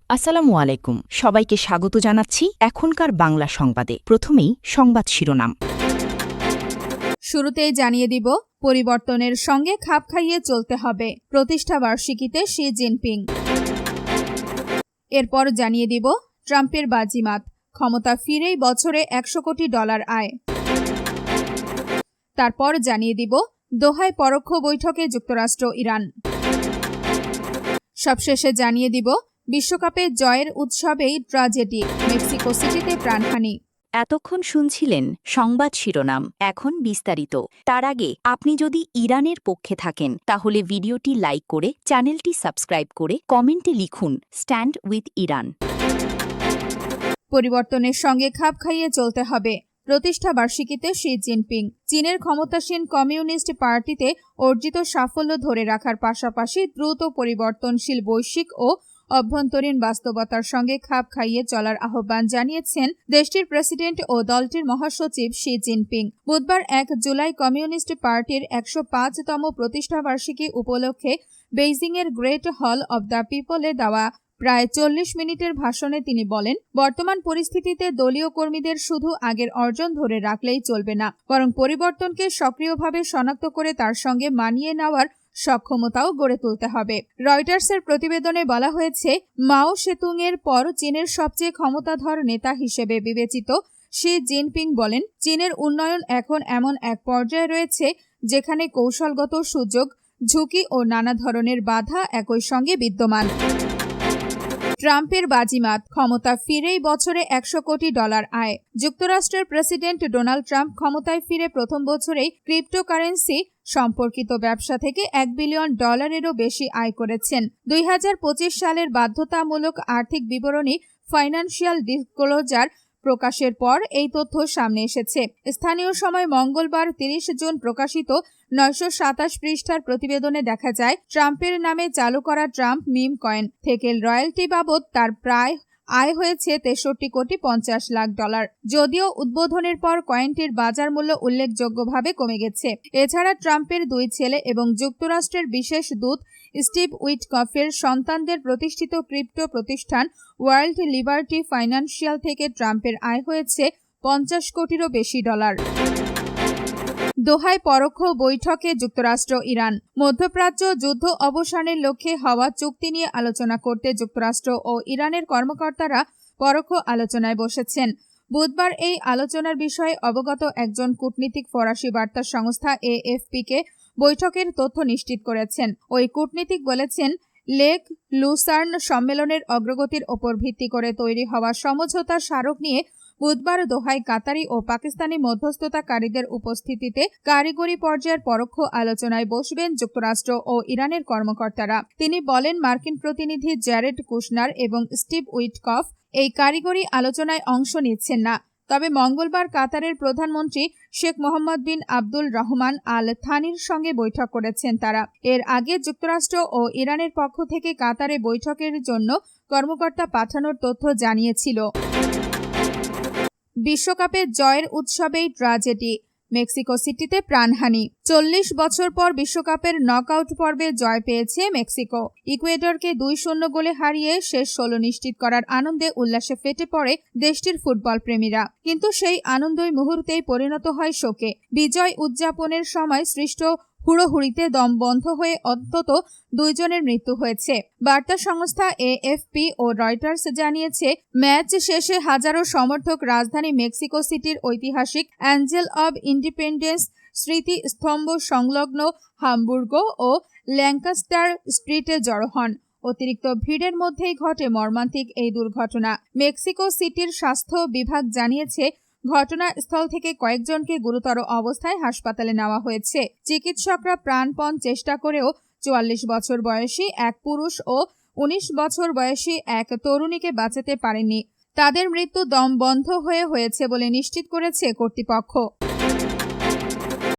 আসসালামু আলাইকুম, সবাইকে স্বাগত জানাচ্ছি এখনকার বাংলা সংবাদে। প্রথমেই সংবাদ শিরোনাম। শুরুতেই জানিয়ে দিব, পরিবর্তনের সঙ্গে খাপ খাইয়ে চলতে হবে, প্রতিষ্ঠা বার্ষিকীতে শি জিনপিং। এরপর জানিয়ে দিব, ট্রাম্পের বাজিমাত, ক্ষমতা ফিরেই বছরে $100 কোটি আয়। তারপর জানিয়ে দিব, দোহায় পরোক্ষ বৈঠকে যুক্তরাষ্ট্র ইরান। সবশেষে জানিয়ে দিব, বিশ্বকাপে জয়ের উৎসবেই ট্র্যাজেডি, মেক্সিকো সিটিতে প্রাণহানি। এতক্ষণ শুনছিলেন সংবাদ শিরোনাম, এখন বিস্তারিত। তার আগে আপনি যদি ইরানের পক্ষে থাকেন তাহলে ভিডিওটি লাইক করে চ্যানেলটি সাবস্ক্রাইব করে কমেন্টে লিখুন স্ট্যান্ড উইথ ইরান। পরিবর্তনের সঙ্গে খাপ খাইয়ে চলতে হবে, প্রতিষ্ঠা বার্ষিকীতে শি জিনপিং। চীনের ক্ষমতাসীন কমিউনিস্ট পার্টিতে অর্জিত সাফল্য ধরে রাখার পাশাপাশি দ্রুত পরিবর্তনশীল বৈশ্বিক ও অভ্যন্তরীণ বাস্তবতার সঙ্গে খাপ খাইয়ে চলার আহ্বান জানিয়েছেন দেশটির প্রেসিডেন্ট ও দলটির মহাসচিব শি জিনপিং। বুধবার 1 জুলাই কমিউনিস্ট পার্টির 105তম প্রতিষ্ঠাবার্ষিকী উপলক্ষে বেইজিংয়ের গ্রেট হল অব দ্য পিপলে দেওয়া প্রায় 40 মিনিটের ভাষণে তিনি বলেন, বর্তমান পরিস্থিতিতে দলীয় কর্মীদের শুধু আগের অর্জন ধরে রাখলেই চলবে না, বরং পরিবর্তনকে সক্রিয়ভাবে শনাক্ত করে তার সঙ্গে মানিয়ে নেওয়ার সক্ষমতাও গড়ে তুলতে হবে। রয়টার্সের প্রতিবেদনে বলা হয়েছে, মাও সেতুংয়ের পর চীনের সবচেয়ে ক্ষমতাধর নেতা হিসেবে বিবেচিত শি জিনপিং বলেন, চীনের উন্নয়ন এখন এমন এক পর্যায়ে রয়েছে যেখানে কৌশলগত সুযোগ, ঝুঁকি ও নানা ধরনের বাধা একই সঙ্গে বিদ্যমান। ট্রাম্পের বাজিমাত, ক্ষমতা ফিরেই বছরে $100 কোটি আয়। যুক্তরাষ্ট্রের প্রেসিডেন্ট ডোনাল্ড ট্রাম্প ক্ষমতায় ফিরে প্রথম বছরেই ক্রিপ্টোকারেন্সি সম্পর্কিত ব্যবসা থেকে $1 বিলিয়ন বেশি আয় করেছেন। 2025 সালের বাধ্যতামূলক আর্থিক বিবরণী ফাইন্যান্সিয়াল ডিসক্লোজার প্রকাশের পর এই তথ্য সামনে এসেছে। স্থানীয় সময় মঙ্গলবার 30 জুন প্রকাশিত 927 পৃষ্ঠার প্রতিবেদনে দেখা যায়, ট্রাম্পের নামে চালু করা ট্রাম্প মিম কয়েন থেকে রয়্যালটি বাবদ তার প্রায় আয় হয়েছে $63 কোটি 50 লাখ। যদিও উদ্বোধনের পর কয়েনটির বাজার মূল্য উল্লেখযোগ্যভাবে কমে গেছে। এছাড়া ট্রাম্পের 2 ছেলে এবং যুক্তরাষ্ট্রের বিশেষ দূত স্টিভ উইটকফের সন্তানদের প্রতিষ্ঠিত ক্রিপ্টো প্রতিষ্ঠান ওয়ার্ল্ড লিবার্টি ফাইন্যান্সিয়াল থেকে ট্রাম্পের আয় হয়েছে $50 কোটিরও বেশি। দোহায় পরোক্ষ বৈঠকে যুক্তরাষ্ট্র ইরান। মধ্যপ্রাচ্য যুদ্ধ অবসানের লক্ষ্যে হওয়া চুক্তি নিয়ে আলোচনা করতে যুক্তরাষ্ট্র ও ইরানের কর্মকর্তারা পরোক্ষ আলোচনায় বসেছেন। বুধবার এই আলোচনার বিষয়ে অবগত একজন কূটনীতিক ফরাসি বার্তা সংস্থা AFP-কে বৈঠকের তথ্য নিশ্চিত করেছেন। ওই কূটনীতিক বলেছেন, লেক লুসার্ন সম্মেলনের অগ্রগতির ওপর ভিত্তি করে তৈরি হওয়া সমঝোতা স্মারক নিয়ে বুধবার দোহায় কাতারি ও পাকিস্তানি মধ্যস্থতাকারীদের উপস্থিতিতে কারিগরি পর্যায়ের পরোক্ষ আলোচনায় বসবেন যুক্তরাষ্ট্র ও ইরানের কর্মকর্তারা। তিনি বলেন, মার্কিন প্রতিনিধি জ্যারেড কুশনার এবং স্টিভ উইটকফ এই কারিগরি আলোচনায় অংশ নিচ্ছেন না। তবে মঙ্গলবার কাতারের প্রধানমন্ত্রী শেখ মোহাম্মদ বিন আব্দুল রহমান আল থানির সঙ্গে বৈঠক করেছেন তারা। এর আগে যুক্তরাষ্ট্র ও ইরানের পক্ষ থেকে কাতারে বৈঠকের জন্য কর্মকর্তা পাঠানোর তথ্য জানিয়েছিল। বিশ্বকাপে জয়ের উৎসবেই ট্র্যাজেডি, মেক্সিকো সিটিতে প্রাণহানি। 40 বছর পর বিশ্বকাপের নকআউট পর্বে জয় পেয়েছে মেক্সিকো। ইকুয়েডরকে 2-0 গোলে হারিয়ে শেষ 16 নিশ্চিত করার আনন্দে উল্লাসে ফেটে পড়ে দেশটির ফুটবল প্রেমীরা। কিন্তু সেই আনন্দই মুহূর্তেই পরিণত হয় শোকে। বিজয় উদযাপনের সময় সৃষ্ট হুড়োহুড়িতে দম বন্ধ হয়ে অন্তত 2 জনের মৃত্যু হয়েছে। বার্তা সংস্থা AFP ও রয়টার্স জানিয়েছে, ম্যাচ শেষে হাজারো সমর্থক রাজধানী মেক্সিকো সিটির ঐতিহাসিক অ্যাঞ্জেল অব ইন্ডিপেন্ডেন্স স্মৃতি স্তম্ভ সংলগ্ন হামবুর্গো ও ল্যাঙ্কাস্টার স্ট্রিটে জড়ো হন। অতিরিক্ত ভিড়ের মধ্যেই ঘটে মর্মান্তিক এই দুর্ঘটনা। মেক্সিকো সিটির স্বাস্থ্য বিভাগ জানিয়েছে, ঘটনাস্থল থেকে কয়েকজনকে গুরুতর অবস্থায় হাসপাতালে নেওয়া হয়েছে। চিকিৎসকরা প্রাণপণ চেষ্টা করেও 44 বছর বয়সী এক পুরুষ ও 19 বছর বয়সী এক তরুণীকে বাঁচাতে পারেননি। তাদের মৃত্যু দম বন্ধ হয়ে হয়েছে বলে নিশ্চিত করেছে কর্তৃপক্ষ।